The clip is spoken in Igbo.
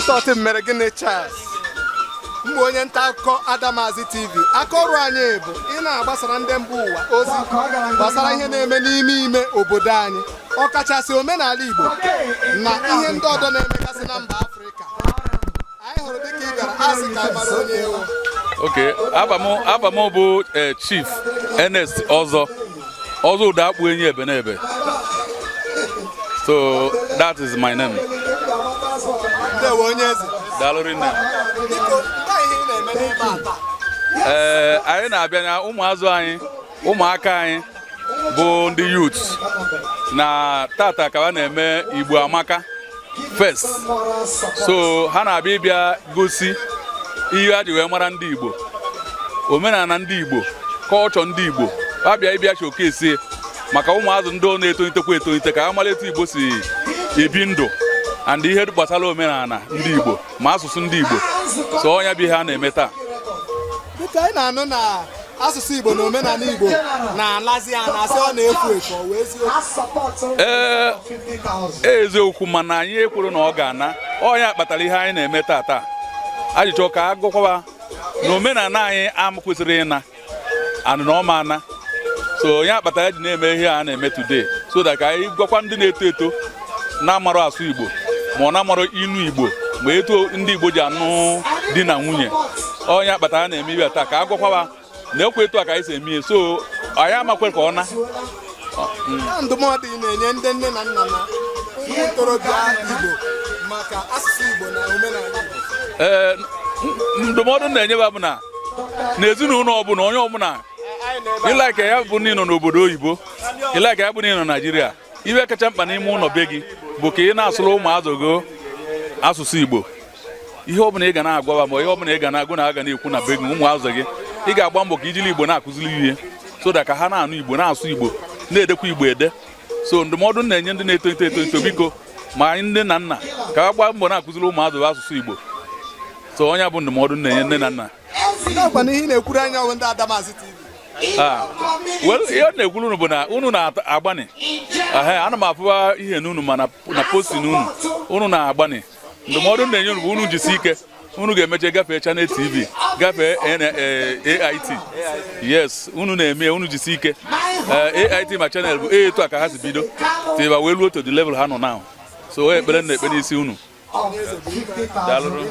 Resort mere gịnị Charles mgbe onye nta akụkọ Adamazi TV akọrụ anyị bụ ị na-agbasara ndị mba ụwa ozi gbasara ihe na-eme n'ime obodo anyị ọkachasị omenala Igbo na ihe ndị ọzọ na-emegasị na mba Afrịka. Anyị hụrụ dịka ị gara asị ka mara onye ewu. Okay, abamo bụ Chief Ernest Ọzọ ụda akpụ enyi ebe n'ebe. So that is my name. Ndewo onye eze. Daalụ rinne. Anyị na-abịa na ụmụazụ anyị, ụmụaka anyị bụ ndị youth na tata ka ha na-eme Igbo Amaka Fest. So ha na-abịa ịbịa gosi ihe a ji wee mara ndị Igbo, omenala ndị Igbo, culture ndị Igbo. Ha bịa ịbịa showcase maka ụmụazụ ndị na-etonitekwa etonite ka ha mara etu Igbo si ebi ndụ and ihe gbasara omenala ndị Igbo ma asụsụ ndị Igbo. So onye bụ ihe a na-eme taa. Dịka anyị na-anụ na asụsụ Igbo na omenala Igbo na-alazi ya na-asị ọ na-efu efu ọ wee eziokwu mana anyị ekwuru na ọ ga-ana. Onye kpatara ihe anyị na-eme taa ajụjụ ka a gụkwa na omenala anyị kwesịrị ịna anụ na ọma ana. So onye akpatara ya ji na-eme ihe a na-eme today so that ka anyị gwakwa ndị na-eto eto na-amarụ asụ Igbo ma ọ na-amarụ inu Igbo ma eto ndị Igbo ji anụ di na nwunye. Onye akpatara na-eme ibe taa ka a gwakwa na ekwe etu a ka anyị si eme so anyị amakwe ka ọ na. Ndụmọdụ ị na-enye ndị nne na nna na ụmụ ntorobịa Igbo maka asụsụ Igbo na omenala Igbo. Ndụmọdụ na-enyeba bụ na n'ezinụlọ ọbụla onye ọbụla ịlaka ya bụ n'ịnọ n'obodo oyibo ịlaka ya bụ n'ịnọ Naịjirịa ibe kacha mkpa n'ime ụlọ be gị bụ ka ị na-asụrụ ụmụazụ gị asụsụ Igbo. Ihe ọbụla ị ga na-agwa ma ihe ọbụla ị ga na-agụ na aga na-ekwu na be gị ụmụazụ gị ị ga-agba mbọ ka ijiri Igbo na-akụziri ihe so that ka ha na-anụ Igbo na-asụ Igbo na-edekwa Igbo ede. So ndụmọdụ na-enye ndị na-etonite etonito biko ma anyị nne na nna ka ha gbaa mbọ na-akụziri ụmụazụ asụsụ Igbo. So onye bụ ndụmọdụ na-enye nne na nna. Ihe na-ekwuru anya ndị Adamazi TV. Ihe ọ na-ekwuru unu bụ na unu na-agbani ana m afụwa ihe n'unu ma na posti n'unu unu na-agbani. Ndụmọdụ na-enye unu bụ unu jisi ike unu ga-emeche gafee Channel TV gafee AIT. Yes, unu na-eme unu jisi ike. AIT ma Channel bụ etu a ka ha si bido tiba wee ruo to the level ha nọ now. So onye ekpere na-ekpe n'isi unu. Daalụ.